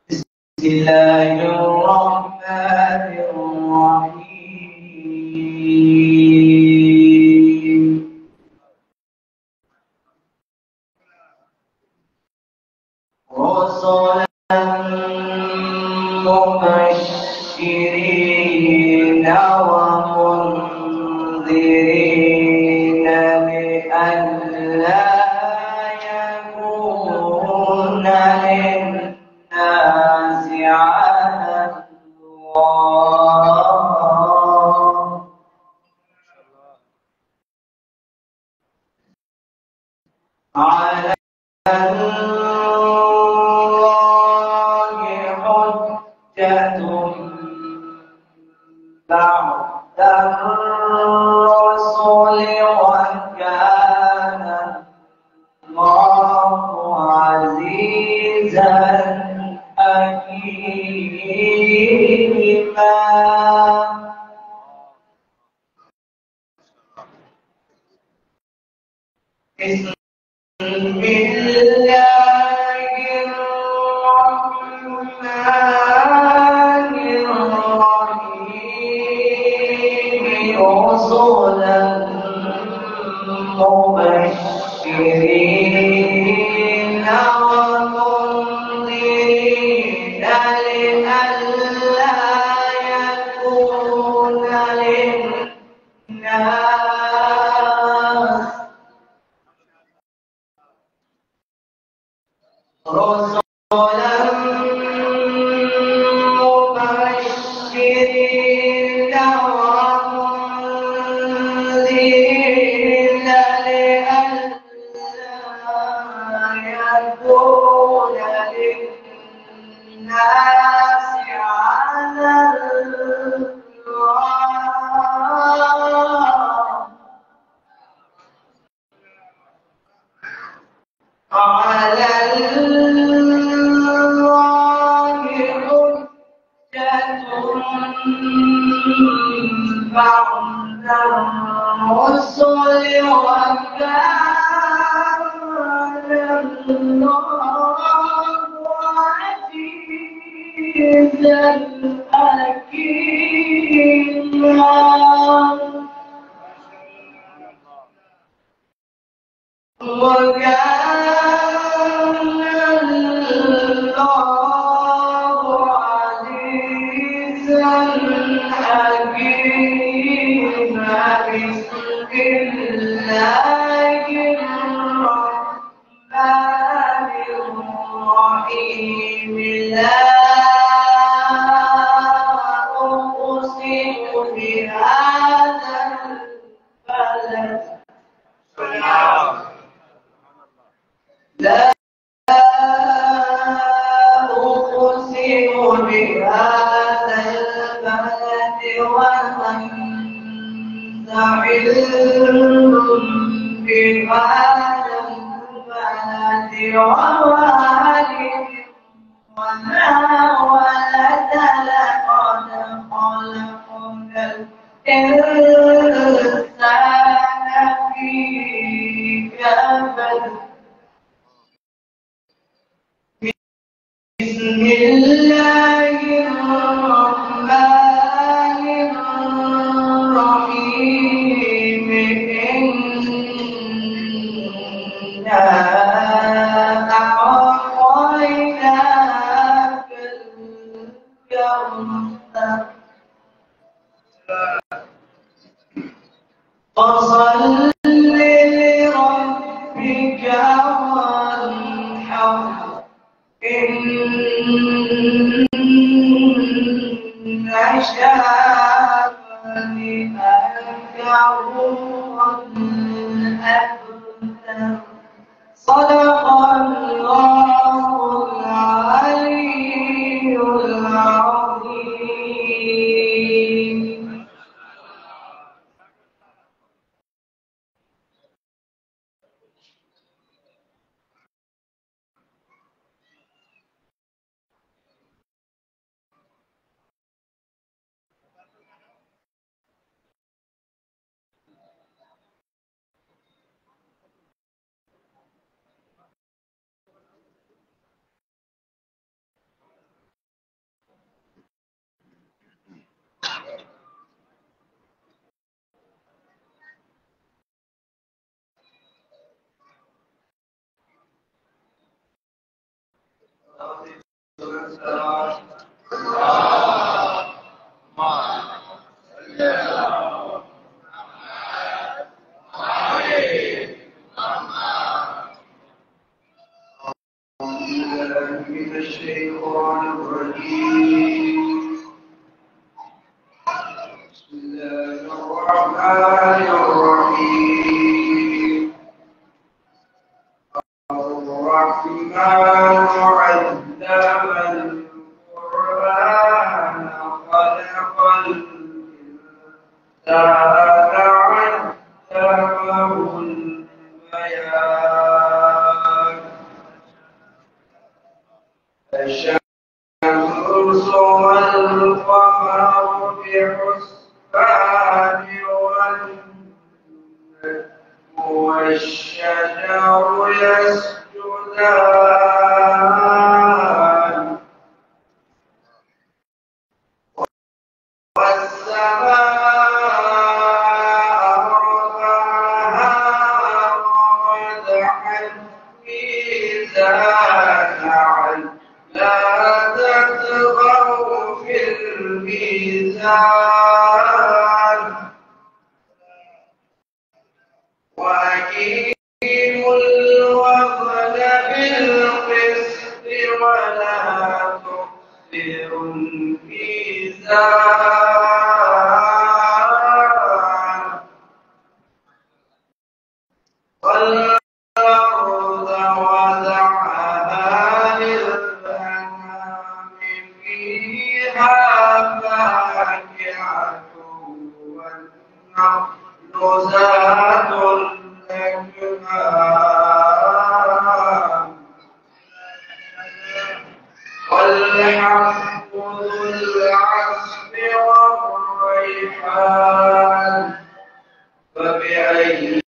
بسم الله الرحمن الرحيم رسلا مبشرين ومنذرين لئلا يكون للناس على الله حجة بعد الرسل وكان الله عزيزا حكيما. بسم الله الرحمن الرحيم رسلا مبشرين ومنذرين لئلا يكون للناس رسلا مبشرين ومنذرين لئلا يكون للناس على الله حجة بعد الرسل وكان الله عزيزا حكيما. وكان الله عزيزا حكيما. بسم الله الرحمن الرحيم لا أقسم بهذا البلد لا أقسم بهذا البلد وأنت حل بهذا البلد ووالد وما ولد لقد خلقنا الإنسان في كبد. بسم الله الرحمن الرحيم إنا أعطيناك الكوثر فصل لربك وانحر إن شانئك هو الأبتر. صدق الله العلي العظيم. الشيطان الرجيم. بسم الله الرحمن الرحيم. الرحمن علم القرآن خلق الإنسان علمه البيان. الشمس والقمر بحسبان والشجر يسجدان والسماء رفعها ووضع الميزان لا تطغوا في الميزان وأقيموا الوزن بالقسط ولا تخسروا الميزان والأرض وضعها للأنام فيها فاكهة والنخل ذات الأكمام والحب ذو العصف والريحان فبأي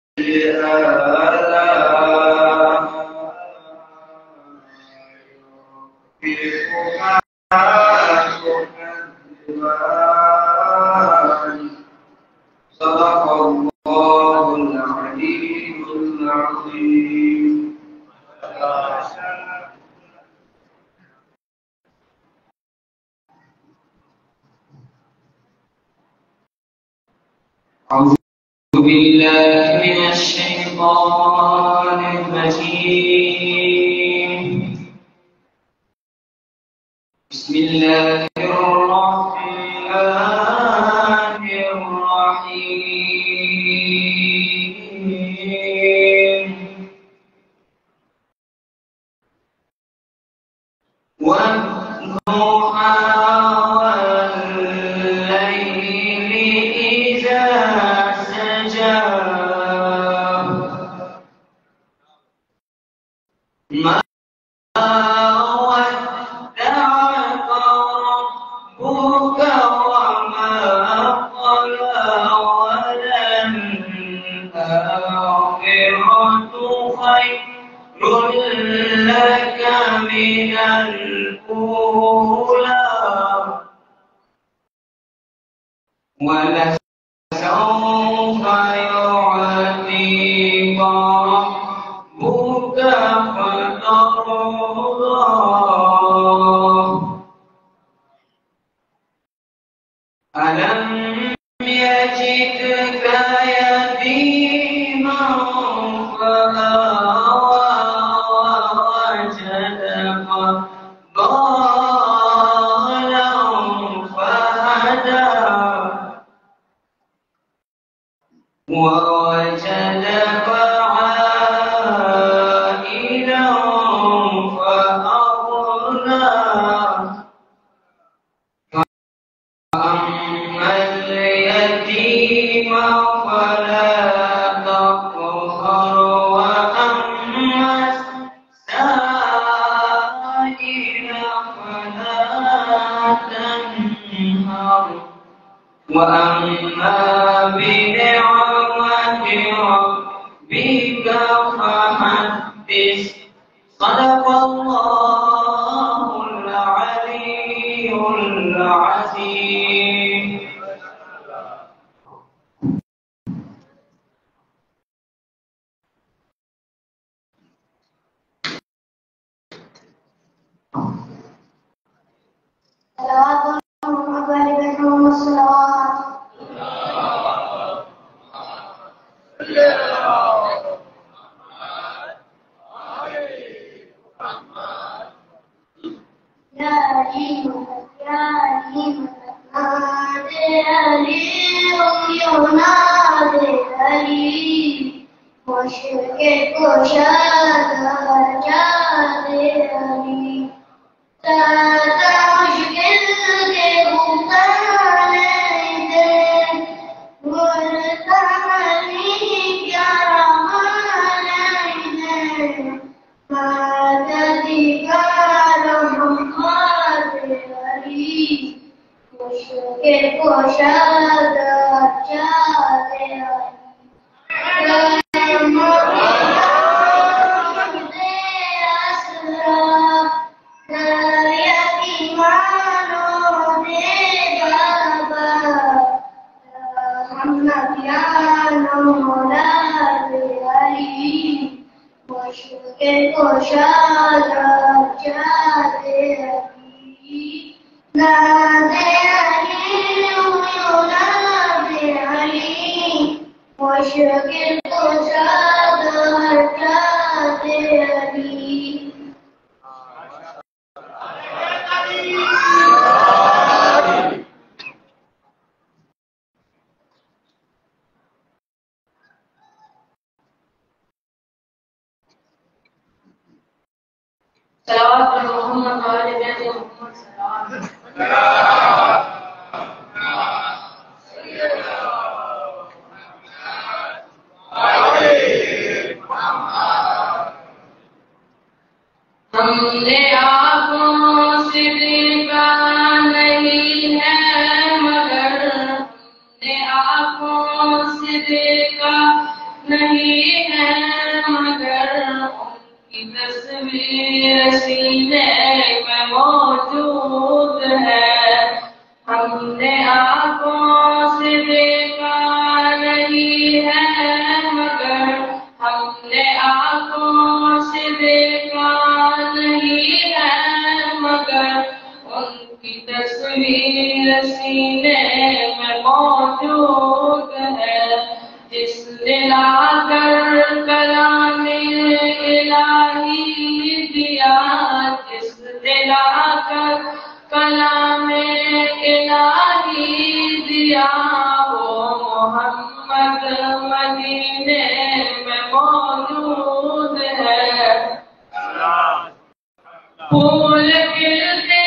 آلاء ربكما تكذبان. صدق الله العلي العظيم. أعوذ بالله من الشيطان الرجيم. بسم الله الرحمن الرحيم. والضحى والليل إذا سجى ما ودعك ربك وما قلى وللآخرة خير لك من الأولى ولسوف يعطيك ربك فترضى. ألم يجدك يتيما فآوى ووجدك ضالا فهدى ووجدك عائلا فأغنى. فأما اليتيم فلا تقهر وأما السائل فلا تنهر وأما بنعمة ربك فحدث. صدق الله العلي العظيم. صلوات الله وبركاته والصلوات. علی مشرق کشاد جاد علی سادہ مشکل کے اتارنے دے مرتحلی کیا رہانے دے مددی کار محمد علی مشرق کشاد جاد علی صلوات محمد وآل بیت محمد ہم نے آنکھوں سے دیکھا نہیں ہے مگر ہم نے آنکھوں سے دیکھا نہیں ہے مگر کی تصویر سینے میں موجود ہے ہم نے آنکھوں سے دیکھا نہیں ہے مگر ہم نے آنکھوں سے دیکھا نہیں ہے مگر ان کی تصویر سینے میں موجود ہے جس نے لا کر کلام الہی دیا جس نے لا کر کلام الہی دیا وہ محمد مدینے میں موجود ہے پھول کھلتے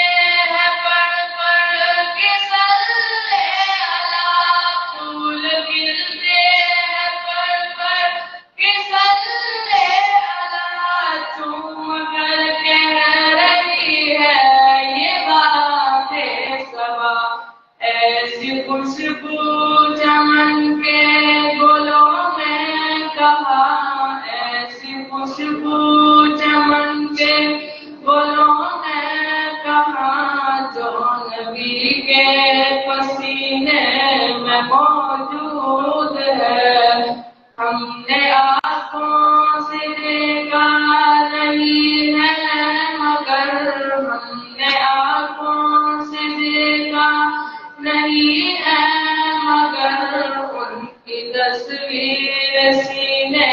ہیں پر کے صلی اللہ پھول کھلتے ہیں پر کے صلی اللہ چوم کر کہہ رہی ہے یہ بات صبا ایسی خوشبو چمن کے گلوں میں کہاں ایسی خوشبو چمن کے گلوں میں کہاں جو نبی کے پسینے میں موجود ہے ہم نے آنکھوں سے دیکھا نہیں ہے مگر ہم نے آنکھوں سے دیکھا نہیں ہے مگر ان کی تصویر سینے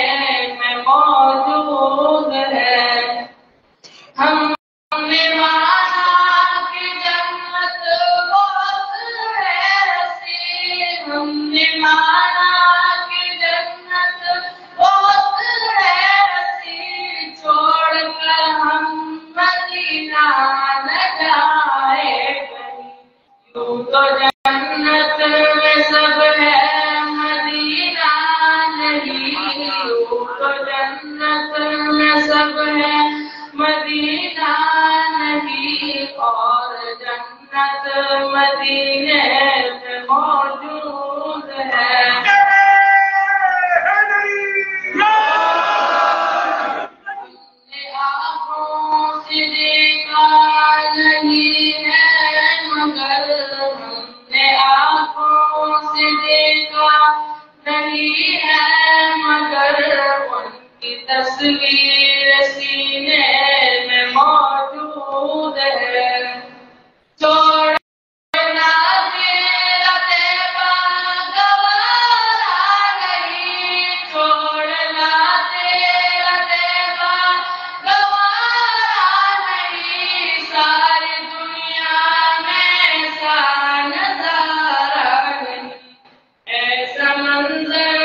میں موجود ہے ہم نے مانا کہ جنت بہت ہے حسین ہم نے مانا کہ جنت بہت ہے حسین چھوڑ کر ہم مدینہ نہ جائے کہیں یوں تو جنت میں سب ہے مدینہ نہیں یوں تو جنت میں سب ہے مدینہ نہیں اور جنت مدینے میں موجود ہے ہم نے آنکھوں سے دیکھا نہیں ہے مگر ہم نے آنکھوں سے دیکھا نہیں ہے مگر ان کی تصویر سینے میں موجود ہے چھوڑنا تیرا تیبہ گوارا نہیں چھوڑنا تیرا تیبہ گوارا نہیں ساری دنیا میں ایسا نظارہ نہیں ایسا منظر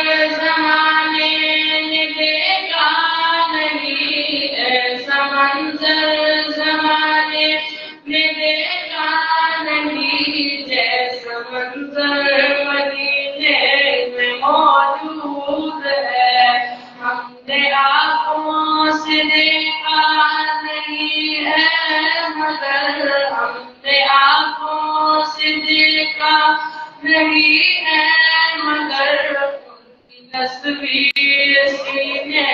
تنویر سینے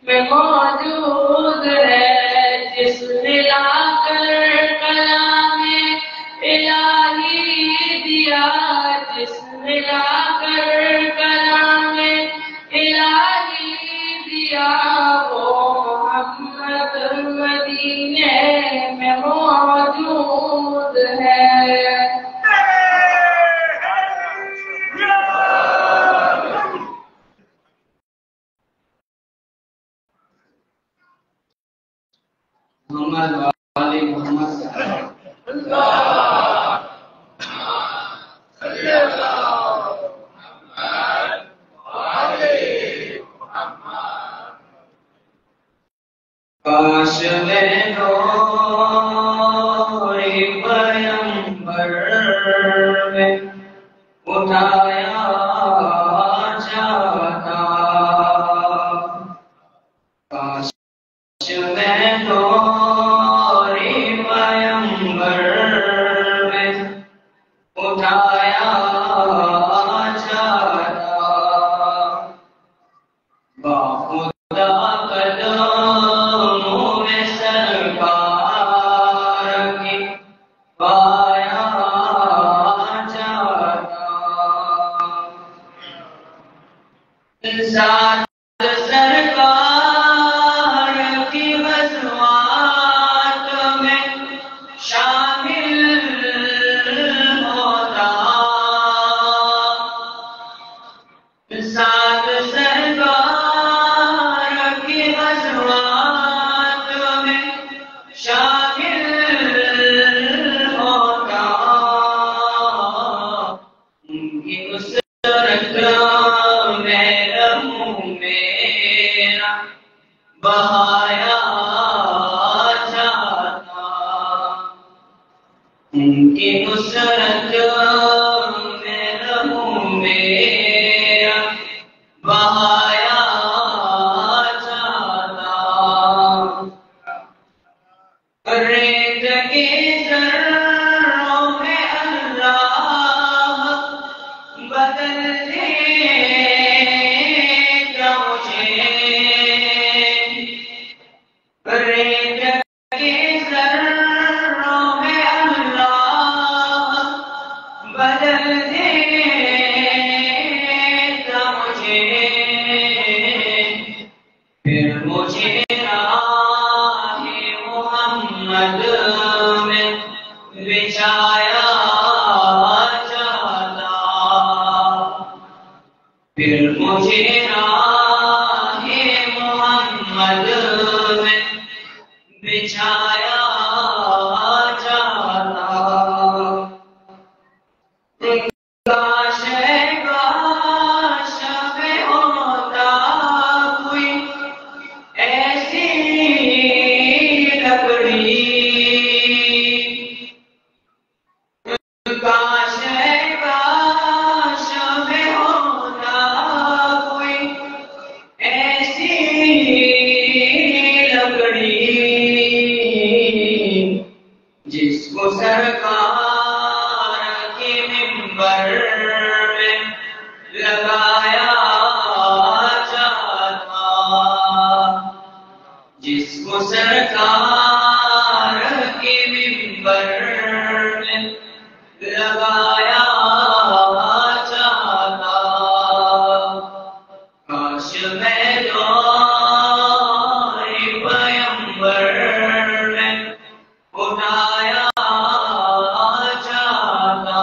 میں موجود ہے، جس ملا کر کلام الہی دیا، جس ملا کر کلام الہی دیا، وہ محمد مدینے میں موجود ہے۔ محمد والی محمد کاش میں نوری پیمبر میں اٹھایا جاتا، کاش میں نوری پیمبر میں اٹھایا جاتا، باخدا قدموں میں سرکار کی پایا جاتا، ذات سرکار کی غزوات میں شامل ہوتا، ذات سرکار کی غزوات میں شامل ہوتا، ان کی نصرت میں لہو میرا بہایا جاتا، ان کی نصرت میں لہو میرا بہایا جاتا، ریت کے ذروں میں اللہ بدل دے گا مجھے، ریت کے ذروں میں اللہ بدل دے گا مجھے، پھر مجھے راہ محمد میں بچھایا جاتا، پھر مجھے راہ محمد میں بچھایا جاتا، کاش کاش میں ہوتا کوئی ایسی لکڑی، کاش کاش میں ہوتا کوئی ایسی لکڑی، جس کو سرکار کے منبر میں لگایا جاتا، جس کو سرکار کے منبر میں لگایا جاتا، کاش میں دوری پیمبر میں اٹھایا جاتا۔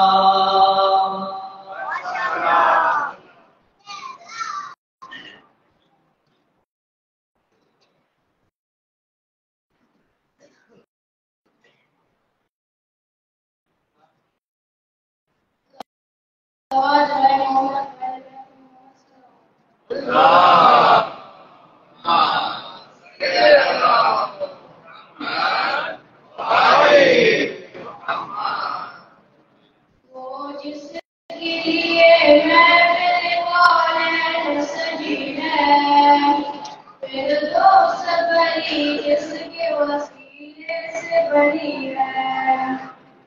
جس کے وسیلے سے بنی ہے،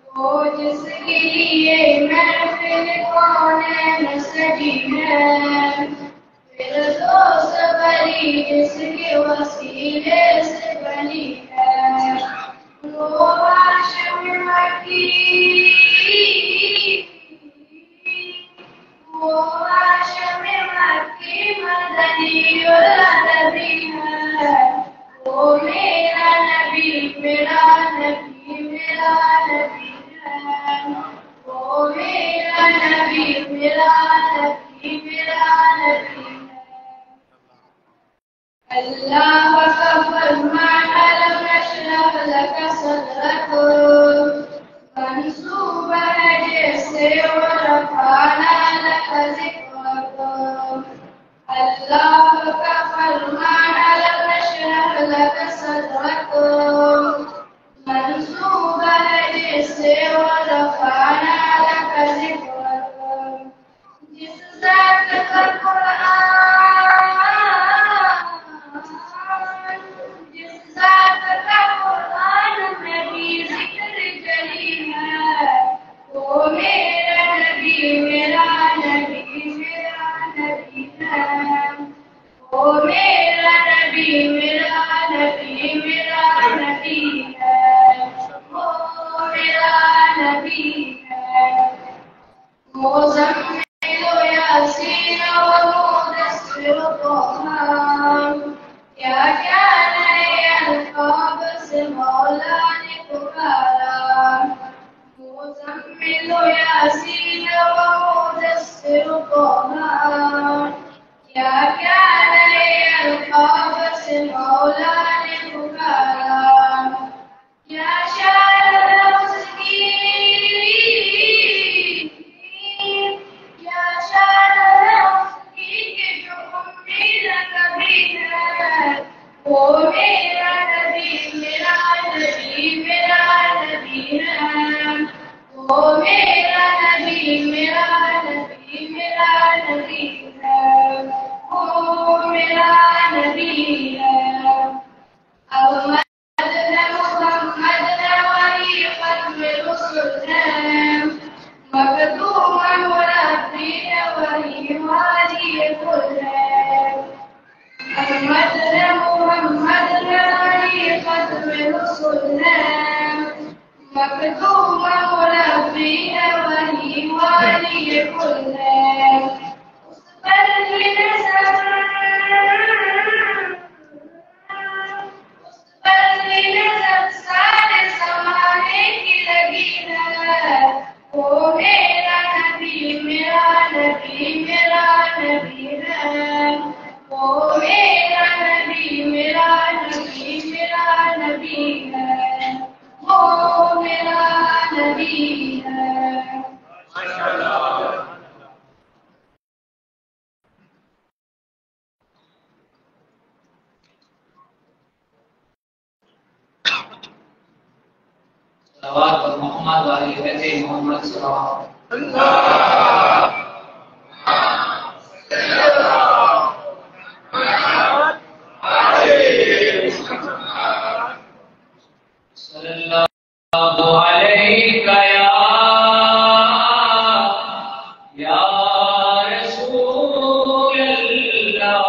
وہ جس کے لیے محفل کونین سجی ہے، پھر سے بری جس کے وسیلے سے بنی ہے وہ ہاشم مکی وہ ہاشم مکی مدنی النبی ہے وہ میرا نبی میرا نبی میرا نبی ہے وہ میرا نبی میرا نبی میرا نبی ہے اللہ کا فرمان ألم نشرح لك صدرك منصوب ہے جیسے ورفعنا لك ذکرك اللہ کا فرمان ألم نشرح لك صدرك منصوب ہے جیسے ورفعنا لك ذکرك جس ذات کا جس ذات کا قرآن میں بھی ذکر جلی ہے وہ میرا نبی میرا نبی میرا نبی ہے وہ میرا نبی میرا نبی میرا نبی ہے وہ میرا نبی ہے مزمل یاسین ومدثر طه کیا کیا نئے القاب سے مولا نے پکارا مزمل یاسین ومدثر طه کیا کیا نئے القاب سے مولا نے پکارا کیا شان ہے اس کی کیا شان ہے اس کی کہ جو امید کبھی ہے وہ میرا نبی میرا نبی میرا نبی ہے وہ میرا نبی میرا نبی میرا نبی ہے وہ میرا نبی ہے محمد ولی ختم رسل ہے مخدوم مربی ولی والی کل ہے محمد ولی ختم رسل ہے مخدوم مربی ولی والی کل ہے اس پر بھی نظر سارے زمانے کی لگی ہے وہ میرا نبی میرا نبی میرا نبی ہے وہ میرا نبی میرا نبی میرا نبی ہے وہ میرا نبی ہے صلوات محمد علی بیت محمد صلی اللہ علیہ یا رسول اللہ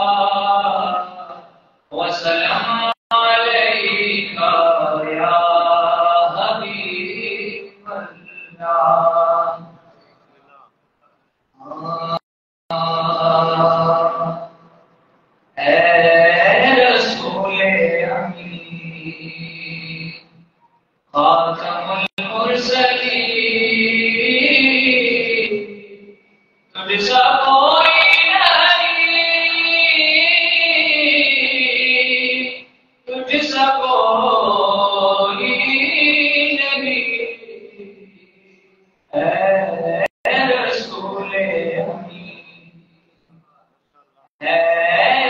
وسلم علیک یا حبیب اللہ اے رسول امین خاتم المرسلین تجھ سا کوئی نہیں تجھ سا کوئی نہیں اے رسول امین اے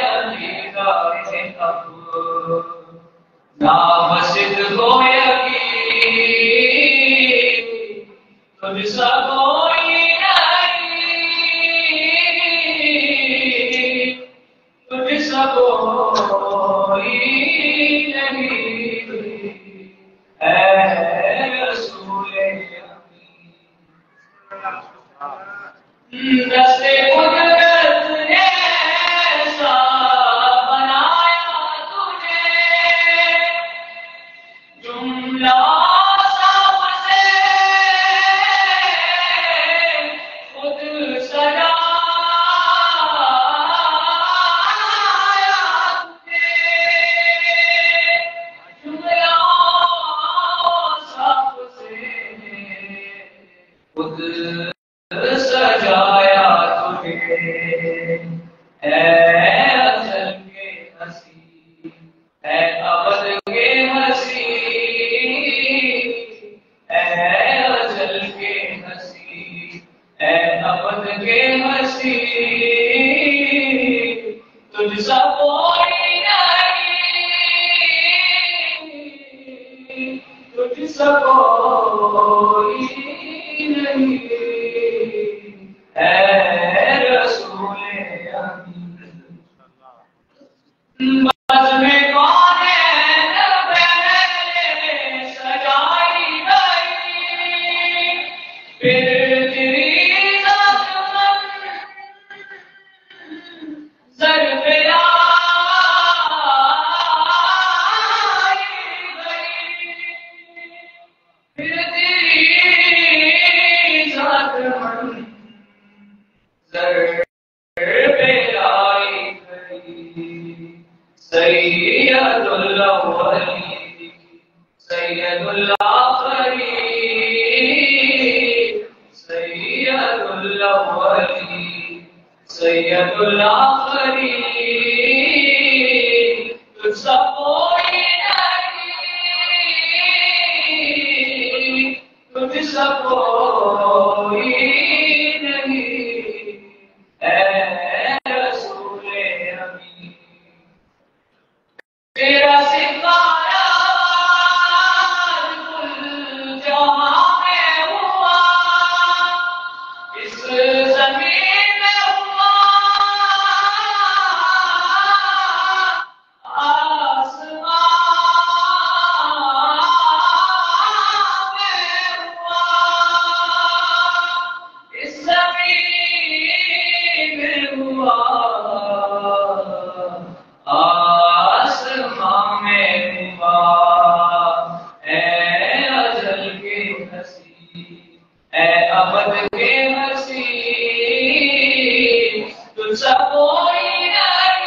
علیدار اب نامسد کو یقین تجھ سا کوئی نہیں تجھ سا کوئی نہیں اے رسول امین دست قدرت نے بزم کونین پہلے سجائی گئی، پھر تیری ذات منظر پہ آئی گئی، پھر تیری ذات منظر پہ آئی گئی۔ سید الاولین سید الآخرین سید الاولین سید الآخرین، تجھ سا کوئی نہیں، تجھ سا کوئی نہیں، اے رسول امین۔ تیرا ستارہ کل جہاں میں ہوا، اس زمین میں ہوا، آسمان میں ہوا، اس زمین میں ہوا، آسمان میں ہوا، اے ازل کے حسین، اے ابد کے حسین، تجھ سا کوئی نہیں،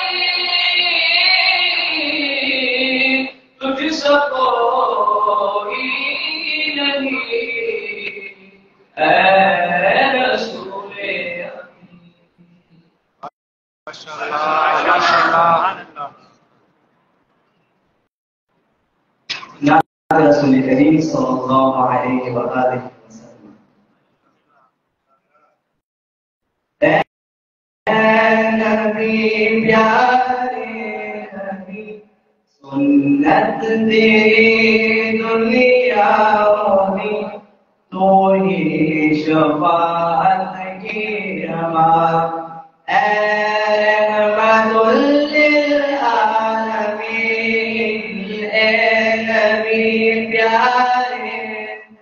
تجھ سا کوئی نہیں، اے رسول امین۔ جناب رسول کریم صلی اللہ علیہ وآلہ وسلم، اے نبی پیارے نبی، سنت تیری دنیا میں، تو ہی شفاعت کی امان، اے رحمت للعالمین، اے نبی پیارے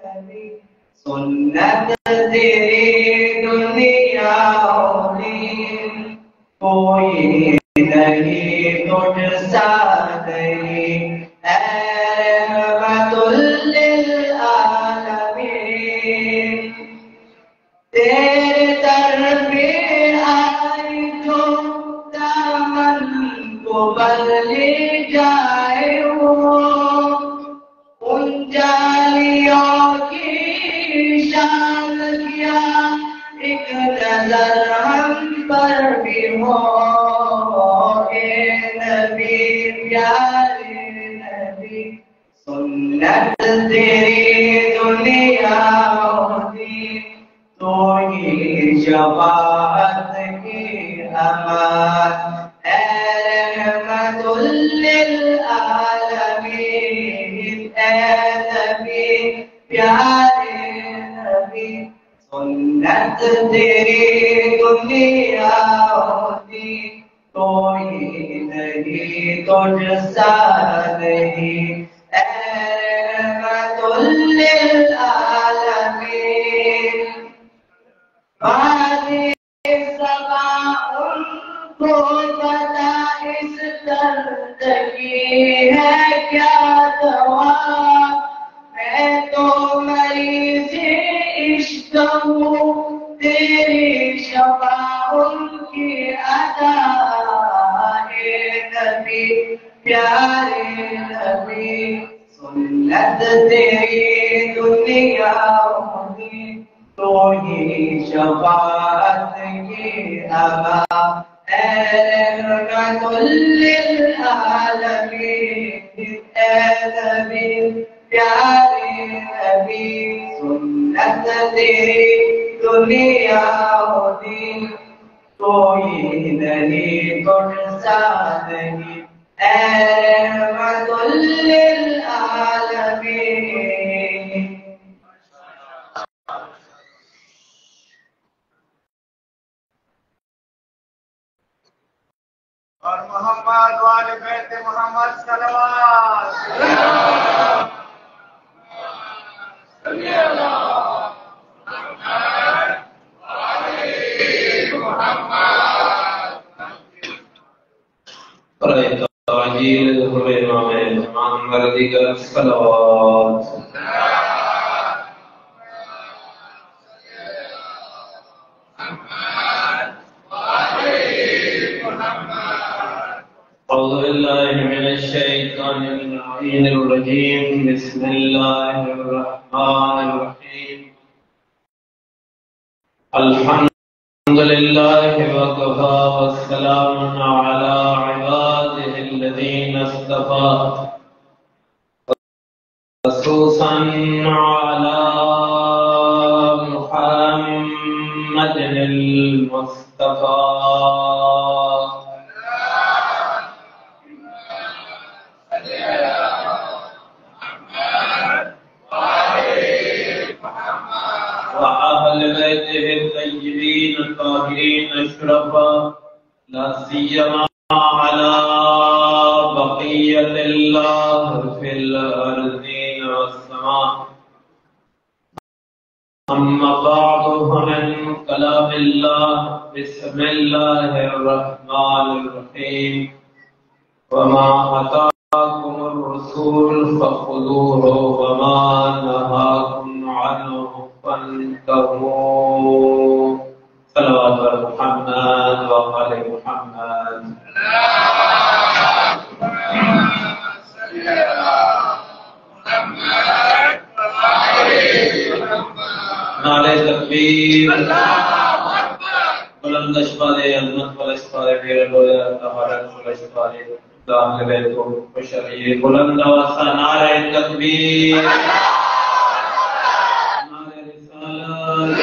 نبی، سنت تیری دنیا میں، کوئی نہیں تجھ سا نہیں، اے رحمت للعالمین۔ تیرے در پہ آئی جو دامن کو بدلی جائے وہ، ان جالیوں کی شان کیا ایک نظر ہم پر بھی ہو، اے نبی پیارے نبی، سنت تیری دنیا میں، تو ہی شفاعت کی امان، اے رحمت للعالمین، اے نبی پیارے نبی، سنت تیری دنیا میں، تو ہی نہیں تجھ سا نہیں، اے رحمت للعالمین۔ بازِ صبا ان کو پتا اس درد کی ہے کیا دوا، میں تو مریض عشق ہوں، تیری شفا ان کی عطا، اے نبی پیارے نبی، سنت تیری دنیا میں، تو ہی شفاعت کی امان، اے رحمت للعالمین، اے نبی پیارے نبی، سنت تیری دنیا میں، کوئی نہیں تجھ سا نہیں، اے رحمت للعالمین۔ اور محمد والے بیت محمد صلوات برائے تعجیل ظہور امام زمان مردی کا صلوات أعوذ بالله من الشيطان اللعين الرجيم بسم الله الرحمن الرحيم الحمد لله وكفى والسلام على عباده الذين اصطفى خصوصا على محمد المصطفى وأهل بيته الطيبين الطاهرين الشرفاء لا سيما على بقية الله في الأرضين والسماء أما بعد فمن كلام الله بسم الله الرحمن الرحيم وما أتاكم الرسول فخذوه وما نهاكم عنه فانتهوا صلوات محمد وآل محمد نعرہ تکبیر بلند اشفاء عظمت والاشفاء پیر رویا طہارت والاشفاء داخل کو بشری بلند آواز نعرہ تکبیر نعرہ رسالت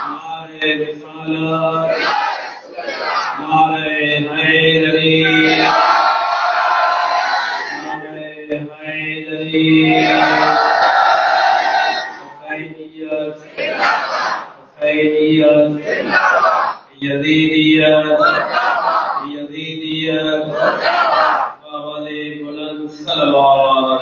نعرہ رسالت نعرہ حیدری نعرہ حیدری حسینیت یزیدیت یزیدیت وولی بلند صلوات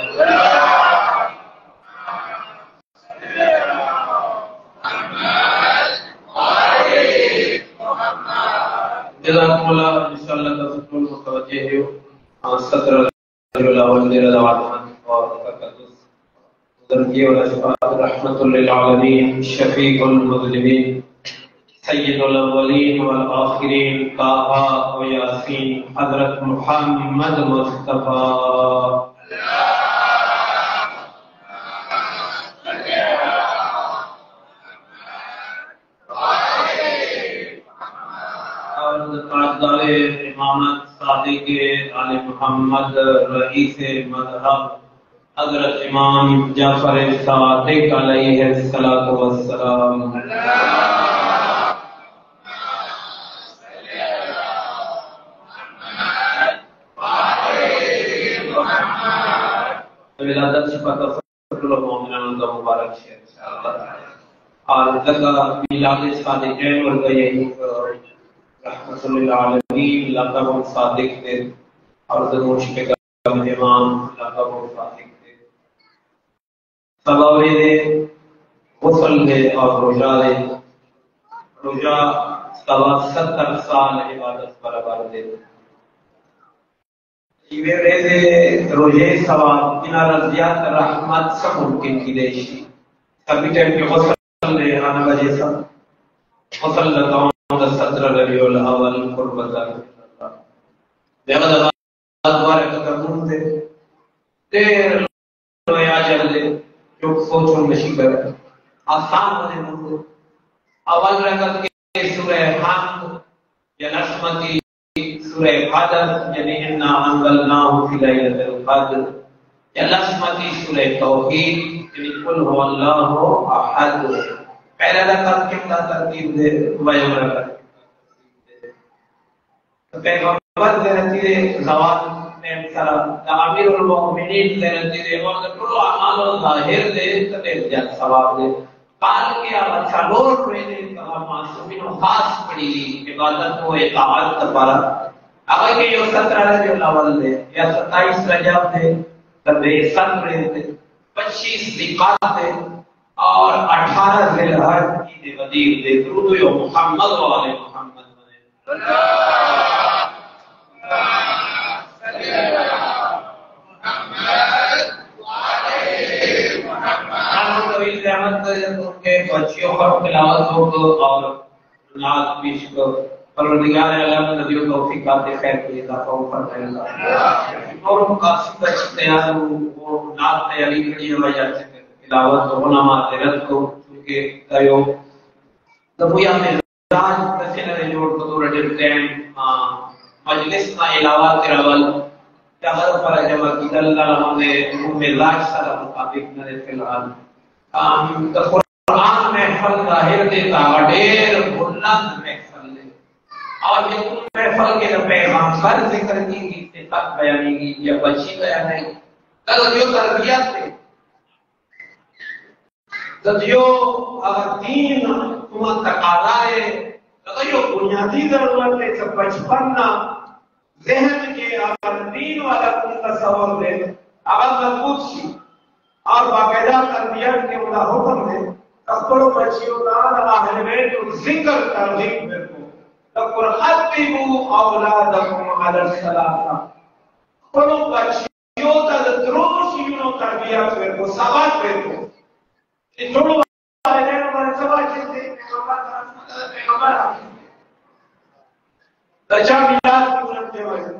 جزاکم اللہ انشاءاللہ تصفل متوجہ ہو ستر رجل الاول دیر دعوات اور تقدس درجی والاشفاء رحمت للعالمین شفیق المذنبین سید الاولین والآخرین طٰہٰ و یاسین حضرت محمد مصطفیٰ اور تاجدار امامت صادق آل محمد رئیس مذہب حضرت امام جعفر صادق علیہ الصلوۃ والسلام ولادت شفاعت فضل المؤمنین کا مبارک ہے انشاءاللہ اور لگا میلاد صادقین اور گئے رحمت للعالمین لقب صادق تھے اور دروش کے امام لقب صادق سباوی دے غسل دے اور روزہ دے روزہ 70 سال عبادت برابر دے یہ دے روزے ثواب بنا رضیات رحمت سے ممکن کی دیشی کبھی ٹائم کے غسل دے آنا بجے سا غسل لگاؤں 17 ربیع الاول قربت اللہ دیکھا دوارے کا کرمون دے دیر رویا جل دے جو سوچوں نشی کرے آسان ہونے مندے اول رکعت کے سورہ حمد یا نسمتی سورہ قدر یعنی انا انزلناہ فی لیلۃ القدر یا نسمتی سورہ توحید یعنی قل هو اللہ احد پہلا رکعت کے ترتیب دے ویو رکعت پیغمبر دے رتیرے زوال امیر المؤمنین دے رتیرے اور کلو اعمال ظاہر دے تے جان ثواب دے قال کے اچھا لوٹ رہے دے کہا معصومین خاص پڑی عبادت کو اطاعت کرا اگر کہ یہ 17 ربیع الاول دے یا 27 رجب دے تبے صدر دے 25 ذیقعدہ دے اور 18 ذی الحج عید ودیع دے درود و محمد و آل محمد کے بچیوں پر تلاوت ہو اور نعت پیش کو پروردگار عالم نبیوں توفیقات خیر کی اضافہ فرمائے اللہ اور مقاصد بچ تیار ہو وہ نعت تیاری کری وجہ سے تلاوت ہونا معذرت کو کیونکہ تیو دبویا میں راج تسنر جوڑ کو دور ٹائم مجلس کا علاوہ تراول جہر پر جمع کی اللہ نے میں لاج سارا مطابق نہ فی الحال قرآن محفل ظاہر دیتا وڈیر بلند محفل دے اور یہ ان محفل کے پیغام پر ذکر کی گی صفات بیانی گی یا بچی بیانی تک جو تربیت دے تدیو اگر دین تمہیں تقاضا ہے تدیو بنیادی ضرورت ہے سب بچپن ذہن کے اگر دین والا تم تصور دے اگر مضبوط سی اور باقاعدہ تربیت کے ملا حکم ہے کپڑوں بچیوں کا اہل بیت ذکر ترغیب میں کو تقر حتبوا اولادکم علی الصلاۃ کپڑوں بچیوں کا دروس یوں تربیت میں کو سبق میں کو یہ چھوڑو والے نے سبق سے پیغمبر بچا میلاد پورن کے وجہ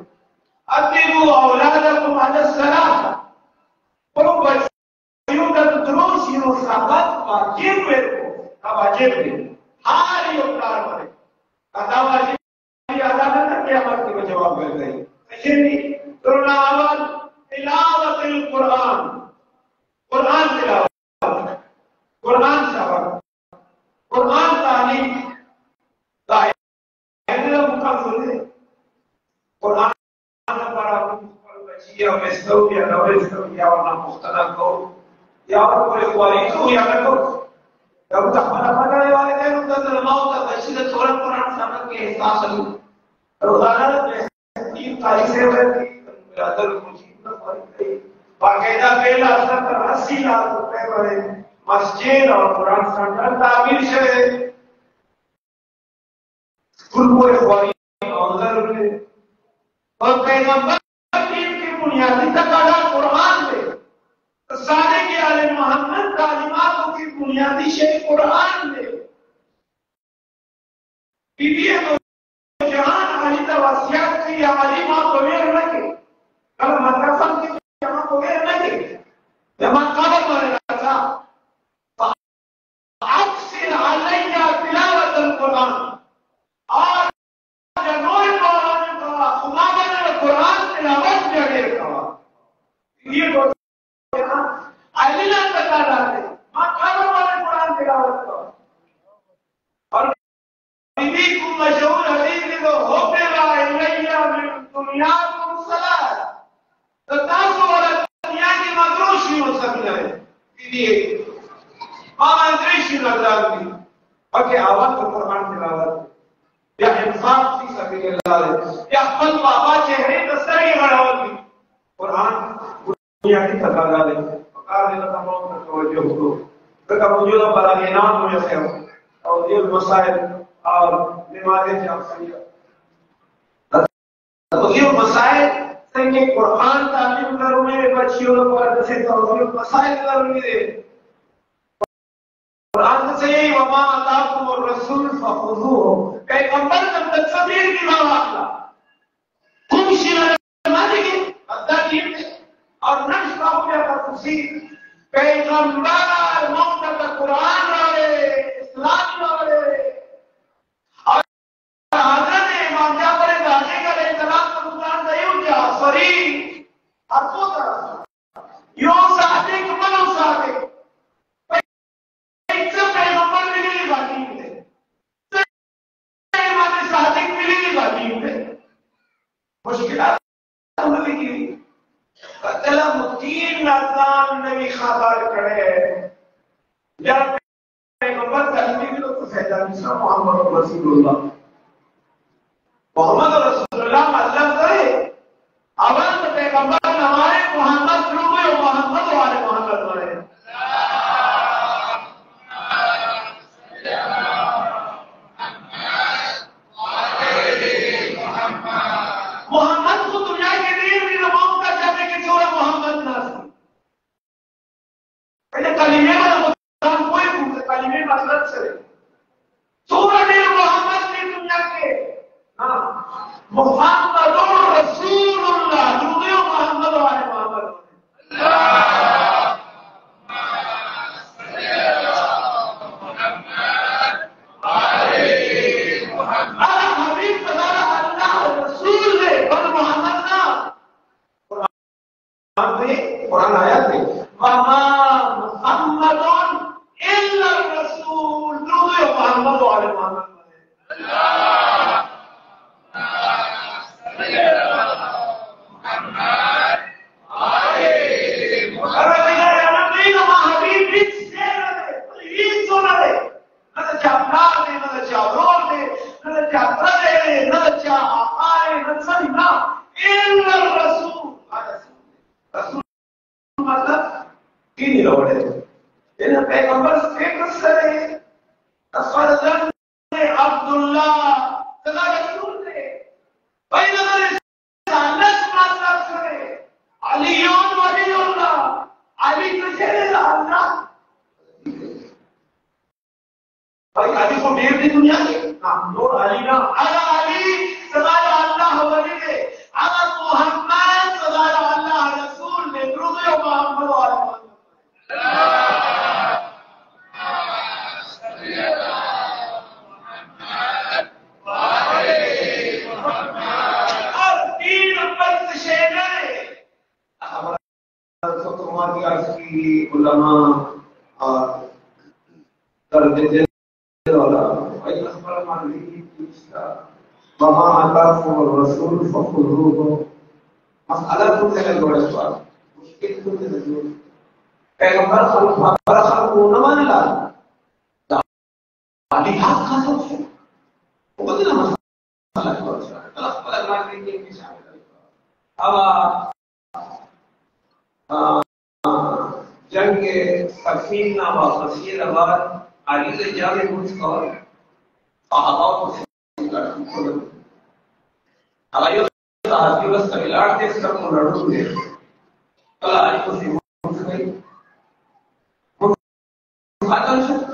حتبوا اولادکم علی الصلاۃ کپڑوں بچیوں کا دروس یوں سبق واجب ہے کو واجب ہے ہر یہ کار کرے ادا واجب ادا نہ قیامت کے جواب مل گئی ایسے نہیں قرآن اول تلاوت القرآن قرآن تلاوت قرآن سبق قرآن تعلیم دائرہ مقصد ہے قرآن پڑھا بچیا مستو یا نورستو یا ورنہ مختلف کو یا اور کوئی خواریتو یا نکو جب تک پڑھا والے دین انتظر موت کا بچیدہ سورت قرآن سبق کے احساس لوں روزانہ تین تاریخ سے ہوئے برادر مجید نہ خواہی باقاعدہ پہلا 70-80 لاکھ روپے بڑے مسجد اور قرآن سنٹر تعمیر سے کل کوئی خواہی اور ضرور اور پیغمبر کی بنیادی تقاضا قرآن میں سارے کے آل محمد تعلیماتوں کی بنیادی شے قرآن میں بیوی تو جہان علی تواسیات کی علی ماں کو میر رکھے کل مدرسہ کی جمع کو میر رکھے جمع قابل مرے رکھا فاکسر علیہ تلاوت القرآن اور جنور قرآن کا خمامن قرآن تلاوت جگیر کوا یہ کو اللہ تکا رہتے ماں قابل مرے قرآن تلاوت کوا اور بیوی کو مشہور حدیث کو ہوتے را الیہ من دنیاکم صلاح تو تاسو والا دنیا کی مدروشی ہو سکتا ہے بیوی ماں اندریشی نظر دی باقی آواز کو قرآن تلاوت یا انصاف فی سبیل اللہ یا خپل بابا چہرے دستری غڑاوت دی قرآن دنیا کی تقاضا دے فقار دے تمام پر توجہ ہو تکا موجودہ براغینات میں سے ہو اور یہ مسائل اور بیماریاں سے افسریہ توضیح مسائل سے کہ قرآن تعلیم کرنے بچیوں کو سے توضیح مسائل ضروری دے قرآن سے وما آتاکم الرسول فخذوه پیغمبر کا تصویر کی مواقع کم شیرہ مانے گی ادھا دین اور نقش کا ہو جاتا تفسیر پیغمبر موقع قرآن رہے اسلام رہے اور حضرت امام جعفر صادق علیہ السلام کا قرآن دیو کیا صریح ارکو طرح یوں صادق منو صادق ایک سے پیغمبر ملی باقی ہے امام صادق ملی باقی ہے مشکلات عملی کی قتلہ متین نظام نبی خبر کرے جب پیغمبر تعلیمی بھی تو فیضان اسلام محمد رسول اللہ محمد رسول اللہ اللہ قرآن آیات ہے وما محمد الا الرسول جو محمد علیہ محمد پیغمبر اسٹیٹس کرے عبداللہ رسول نے علی ولی اللہ علی کسے اللہ بھائی علی کو دیر دی دنیا کی نور علی نا علی سزار اللہ ولی نے اگر محمد سزار اللہ رسول نے درود و محمد علیہ علماء اور تربیت والا بھائی اخبار مانگی وما آتاکم الرسول فخذوه مسئلہ تو سے لگا سوال مشکل تو سے لگا پیغمبر خلق کو نہ مان لا علی حق کا سب سے وہ بدلا مسئلہ کو اخبار مانگی کے شامل اب جنگ سفین و خسیر آباد علی سے جانے مسکر صحابہ کو سکر آئیو صحابی بس کبیلار تیس کر کو لڑو دے کلا علی کو سیمون گئی مخاتم شد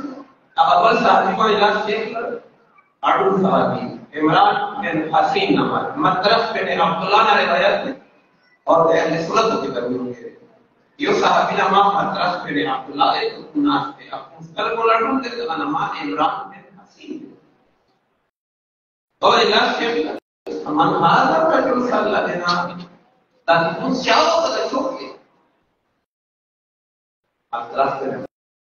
اول صحابی کو علاج دیکھ کر اڑو صحابی عمران بن حسین نمار مطرف بن عبداللہ نے روایت ہے اور اہل سنت کو ذکر ہوئی ہے یہ صحابی نما مطرف بن عبداللہ ایک ناس تھے اپنے سر کو لڑوں دے تو نما عمران بن حسین اور علاج کے من هذا الرجل صلى الله عليه وسلم تكون شاو قد شوفي اطراف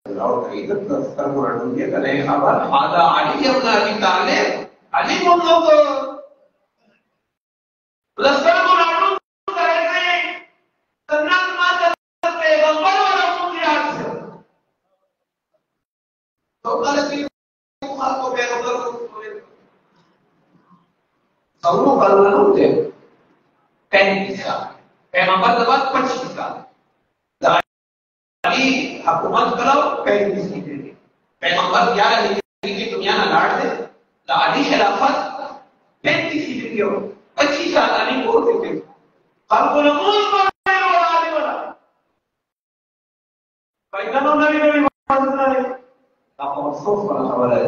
راو عيدت تذكر ورن دي كلي خبر هذا علي بن ابي طالب علي محمد رسول ورن کرے سنت ما پیغمبر ورن یاد سے تو کل کی کو پیغمبر سورو کلمہ ہوتے 35 سال پیغمبر کے بعد 25 سال علی حکومت کرو 35 کی دے پیغمبر 11 ہجری کی دنیا نہ لاٹ دے علی خلافت 35 ہجری ہو 25 سال علی کو دیتے خلق نموز کرنے والا علی والا پیغمبر نبی مدد نہ لے آپ افسوس والا خبر ہے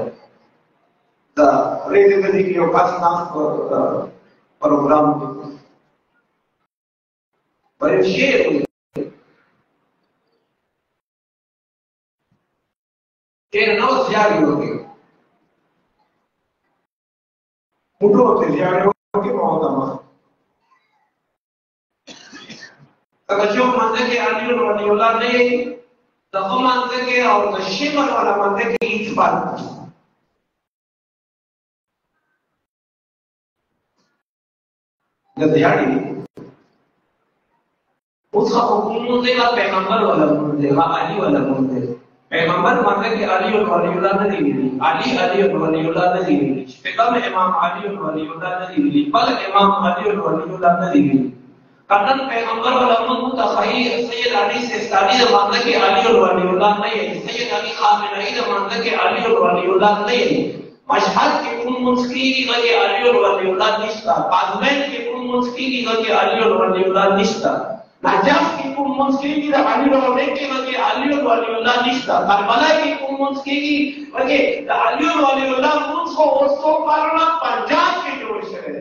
ریڈیو کے لیے کافی نام پروگرام بڑے شیر شیر نو زیادہ ہو گئے مٹھو ہوتے زیادہ ہو گئے بہت اما توجہ مانتے کہ علی ولی اللہ نے دفع مانتے کہ اور تشیمر والا مانتے کہ ایچ بات دیہڑی اس کا حکم دے گا پیغمبر والا دے گا علی والا دے پیغمبر مانتے کہ علی اور ولی اللہ نے دی علی اور ولی اللہ نے دی پیغام امام علی اور ولی اللہ نے دی بل امام علی اور ولی اللہ نے دی کتن پیغمبر والا متخیر سید علی سستانی نے مانتے کہ علی اور ولی اللہ نہیں سید علی خامنئی نے مانتے کہ علی اور ولی اللہ نہیں مشہد کی کن منسکی وجہ علی اور ولی اللہ نشتا قازمین کی کن منسکی وجہ علی اور ولی اللہ نشتا نجف کی کن منسکی علی اور ولی اللہ نشتا کربلا کی کن منسکی وجہ علی اور ولی اللہ منس کو اوستو کرنا پنجاب کی جوڑ شکر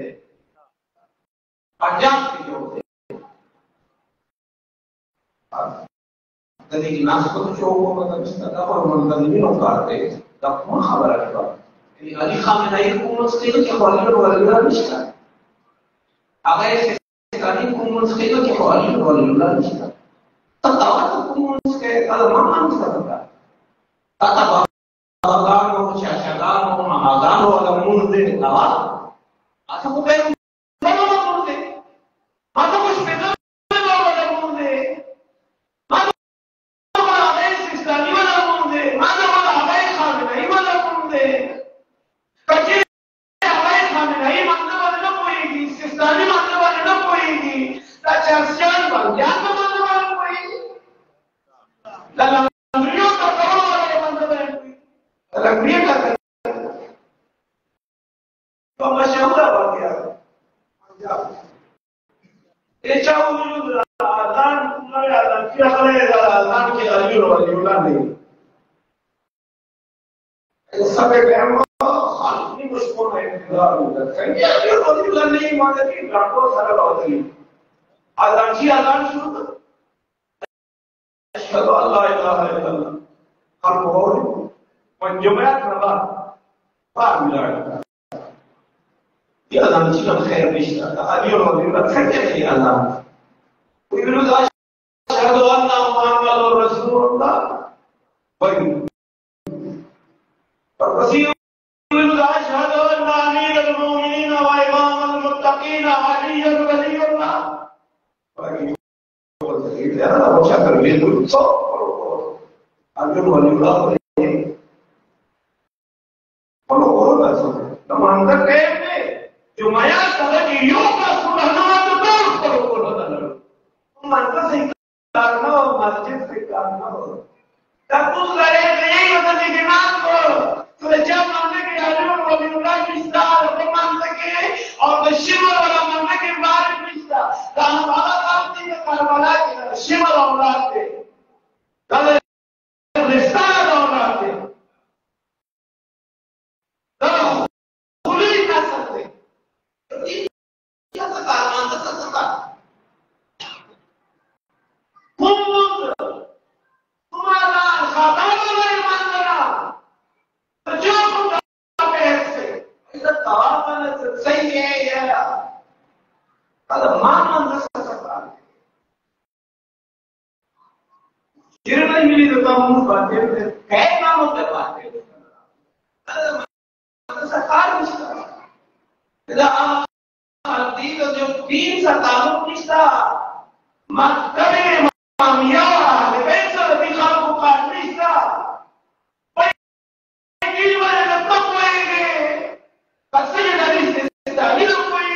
پنجاب کی جوڑ تدیقی ناس کو تو شوق ہوگا تب اس طرح پر منتظمینوں کارتے تب کون خبر ہے علی خامنئی حکومت سے کہ ولی اور ولی اللہ نشتا اگر اسے sekali kumpul sekali ke wali nista. Tertawa kumpul sekali kalau mamam kita kata bahagano syashagano mahagano wala munde tawa asa ko pero wala munde asa ko spedal wala munde asa ko wala sistani wala munde asa ko wala khane wala munde kache hawai khane nahi manne wala na koyegi sistani manne wala na koyegi ta chasyan ban yan manne wala koyegi la rio ta wala manne wala la rio ta تو مشہور ہو گیا ایچا وجود اذان پورا اذان کیا کرے اذان کے علی ولی اللہ نہیں سب بہن خالی مشکل ہے انتظار ہوتا ہے کہ علی ولی اللہ نہیں مانتے کہ گھاٹو سارا ہوتی ہے اذان کی اذان شروع کر اشهد ان لا اله الا الله ہر قول من جمعہ ربا فاعل يا أذان شلون خير بيشتغل اليوم يقول خير في أذان ويقولوا أشهد أن محمد رسول الله وين الرسول يقول أشهد أن أمير المؤمنين وإمام المتقين علي ولي الله وين أنا بشكر بيقول صو اليوم ولي الله kalau orang tu, nama anda kaya جو مایا کہ یوں کا سننا تو دور کرو بولو نہ منتا سے کرنا ہو مسجد سے کرنا ہو تب اس لڑے کہ یہی مطلب کہ نام کو تو جب مانتے کہ حضور ولی اللہ کی استعار کو مانتے کہ اور شمر والا مانتے کہ بارے میں استعار کہاں والا کامتی ہے کروالا کہ شمر اولاد تھے کل رستار اولاد تھے خلی نہ سکتے کیا سکتا مانتا سکتا کمبر تمہارا خاتان اللہ مانتا جو کم پیس سے عزت توابن صحیح ہے یا مان مانتا سکتا جرم نہیں ملی تو کام باتیں کہے کام ہوتے باتیں مانتا سکار مشکل Artigo de un pinza talón pista matare mamia defensa de mi campo carnista pues aquí va a no puede pasar la lista está ni no puede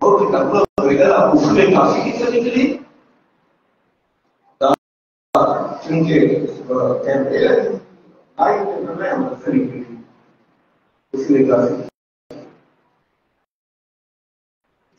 اور کتابوں وغیرہ اس میں کافی کیسے نکلی کیونکہ کہتے ہیں آئی میں مدرسہ نکلی اس میں کافی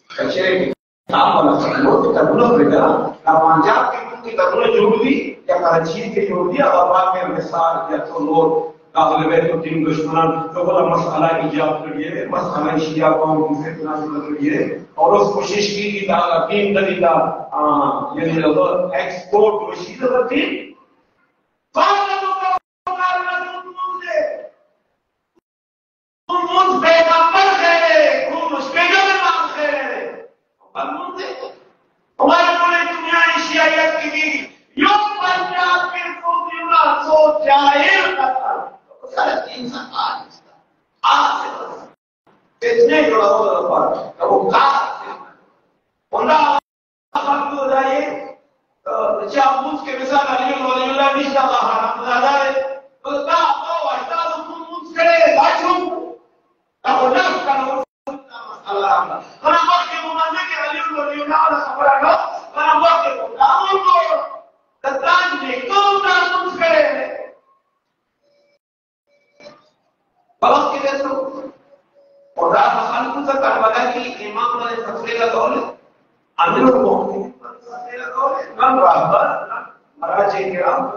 کچھے کتاب والا وہ کتابوں وغیرہ پنجاب کی کتابوں جوڑ دی یا کراچی کے جوڑ دیا اور بعد میں مثال یا تو لوگ داخل میں تو تین دشمنان تو بڑا مسئلہ ایجاد کریے مسئلہ شیعہ قوم سے تنازل کریے اور اس کوشش کی کہ تین طریقہ یعنی ایکسپورٹ مشین ہوتی ہمارے پورے دنیا شیعیت کی بھی یوں پنجاب کے خوبیوں سو جاہر کرتا سارے 300 آج سے اتنے جڑا ہوا وہ کار اللہ خلق ہو جائے چاپوس کے مثال علی ولی اللہ نشتا کا حرام زیادہ ہے تو تا او ہٹا تو منس کرے باشوں اب نفس کا نور اللہ انا وقت مماننے کے علی ولی اللہ علیہ خبر آگا انا وقت دامن کو تدران میں کون تا منس کرے بلد کے جیسا اور رات خلق سے کربلا کی امام نے فتوے کا دور امیر المؤمنین فتوے کا دور نام راہبر مراجع کرام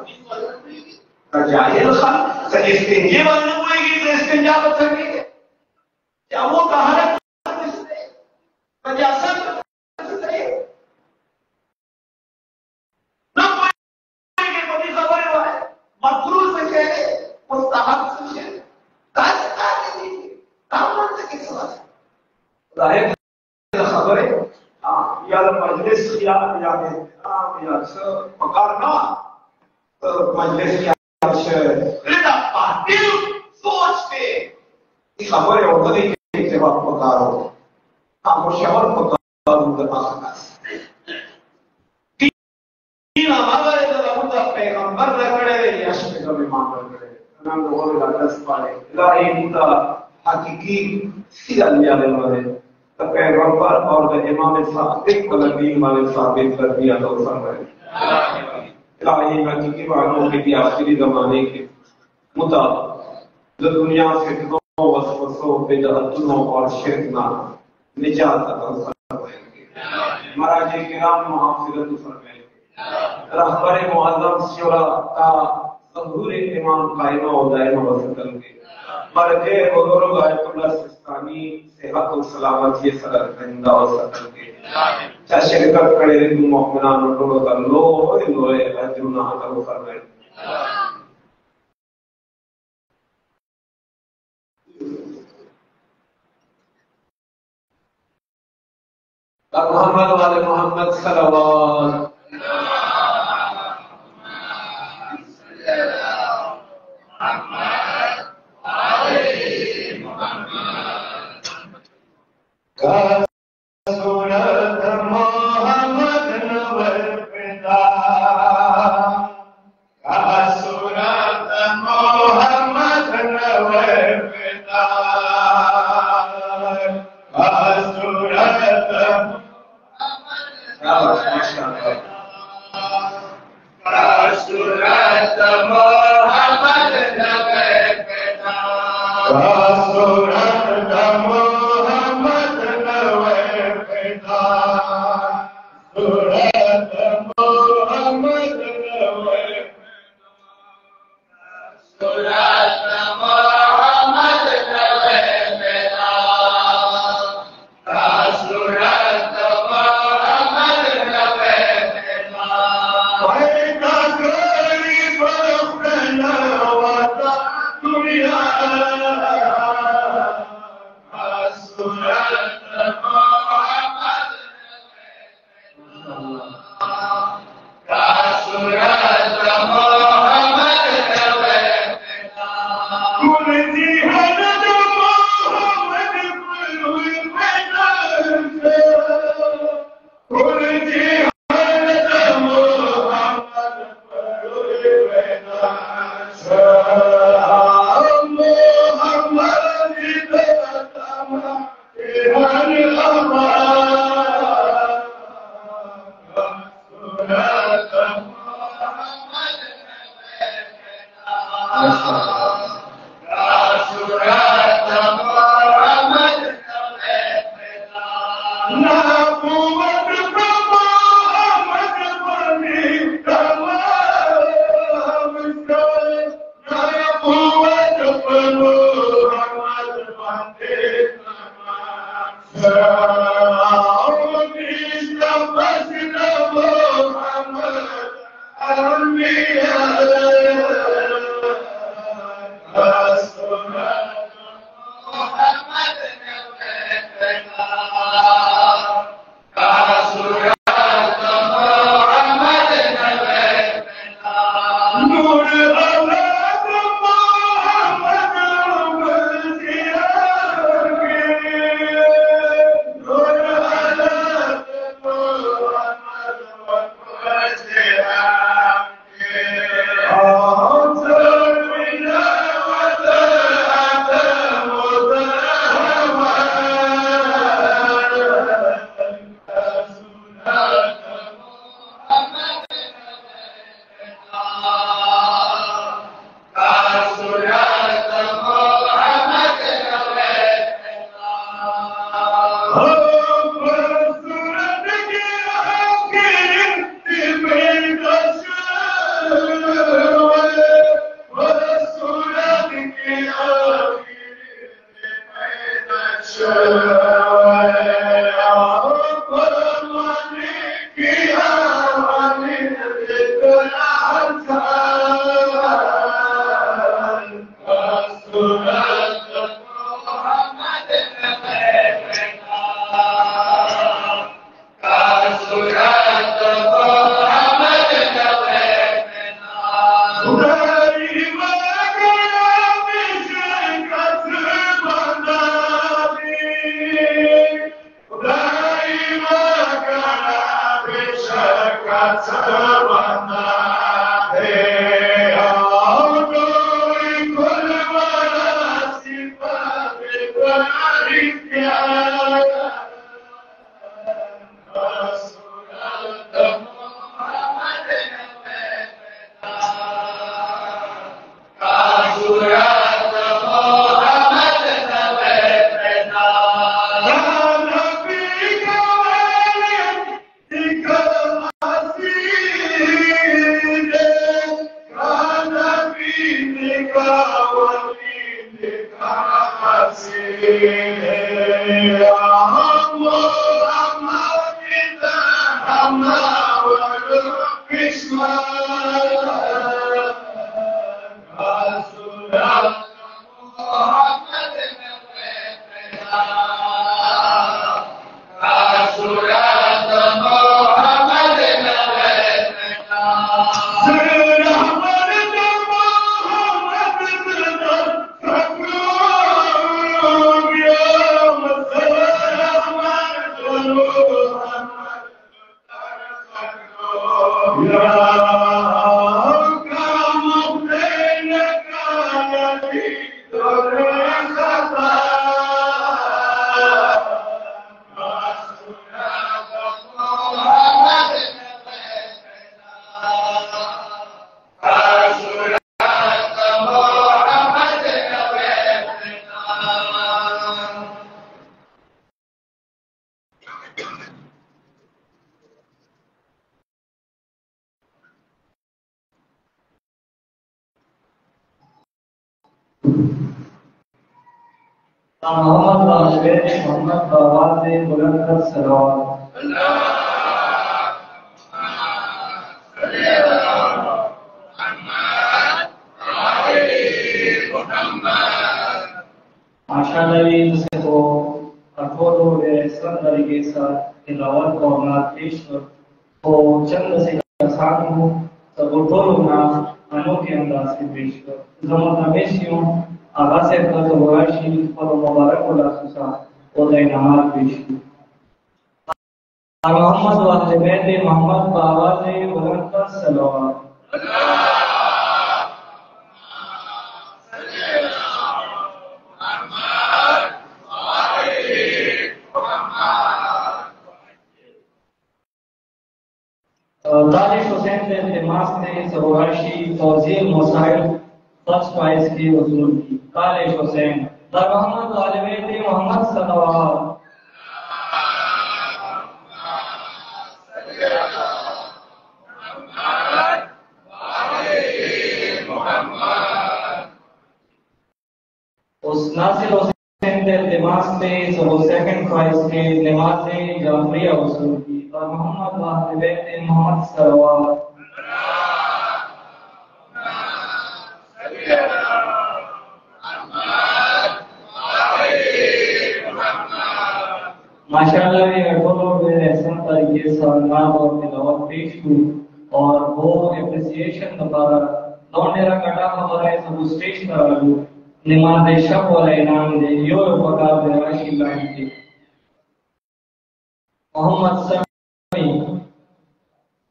کا جاہل خلق سے استنجے بننے ہوئے گی تو استنجا بچھر گئی کیا وہ کہا ہے نجاست خبر ہے یا مجلس یا یا پکارنا مجلس یا سوچ کے خبر ہے وہ نہیں پکارو مشاور پکارو پیغمبر رکھڑے یا شکر امام رکھڑے انہوں نے وہ لگس پاڑے الہی مدہ حقیقی سیدھا لیا لے والے تو پیغمبر اور امام صادق والدین والے ثابت کر دیا تو فرمائے الہی حقیقی والوں کے آخری زمانے کے مدہ جو دنیا سے دو وسوسوں بدعتوں اور شرکنا نجات عطا فرمائے مراجع کرام محافظت فرمائے رہبر معظم شورا کا ظہور امام قائمہ و دائمہ وسطن کے مرجع بزرگ آیت اللہ سستانی صحت و سلامتی صدر زندہ و سطن کے چاہ شرکت کڑے رکھو محمنان و لوگ اللہ لوئے اجرنا حقل فرمائے محمد والے محمد صلوات محمد والد محمد بآواز بلند صلوات ماشاءاللہ جسے تو اٹھولو احسان داری کے ساتھ تلاوت کو اولاد پیش کر تو چند سے کسان ہوں تب اٹھولو نا انو کے انداز سے پیش کر زمان نمیشیوں آغاز سے اپنا زبراشی اور مبارک اللہ سسا او دائی نماز پیش کر محمد والد بیت محمد بآواز بلند صلوات طالب حسین نے التماس نے سروراشی توزیع مسائل فرسٹ پرائز کی حضور کی طالب حسین در محمد والد بیت محمد صلوات اس ناصر حسین نے التماس نے سیکنڈ پرائز کے نماز جعفریہ حضور کی اور محمد والد بیت محمد صلوات ماشاءاللہ یہ اٹھولو میں احسان طریقے سے نام اور تلاوت پیش کی اور وہ اپریسیشن دوبارہ لونے را کٹا ہمارے سب اسٹیج کرا لوں نماز شب والا انعام دے یو پکا براشی لائن کی محمد سمی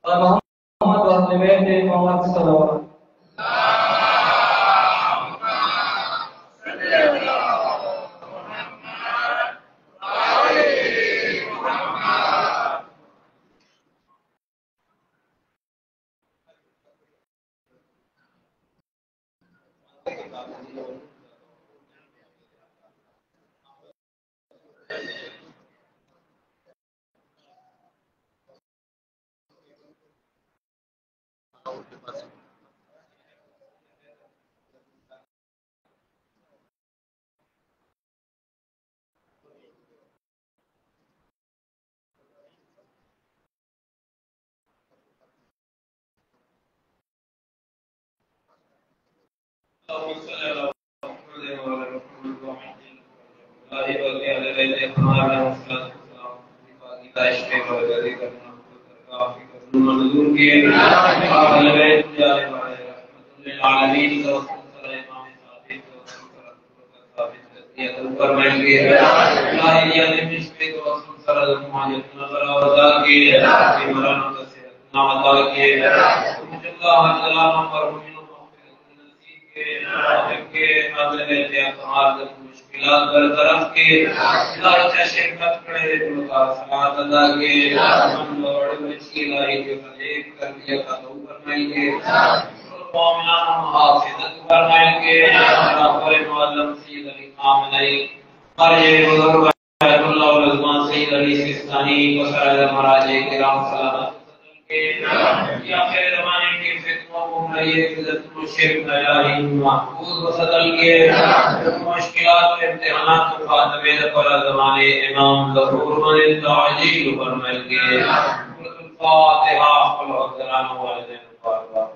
اور محمد والد بیت محمد صلوات نعمت کے اللہ تعالی مرحومین نصیب کے حاضر اعتماد مشکلات برطرف کے اللہ شرکت کرے تو کا صلوات ادا کے ہم لوڑ مچھی لائی کے ایک کر دیا کا تو فرمائیے مومنان محافظت فرمائیے اور معلم سید علی خامنئی اور یہ بزرگ بیت اللہ والعظمان سید علی سیستانی و سائر مراجع کرام سلامت یا آخر زمانے کی فتنوں گمراہی عزت و شرک الہی محفوظ و صدل کے مشکلات و امتحانات و خاتمے پر زمانے امام ظہور من تعجیل فرمائے گے الفاتحہ قل حضران والدین الفاتحہ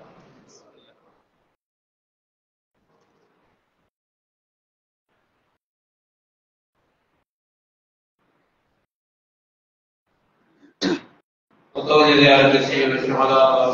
وتوجه زيارة سيد الشهداء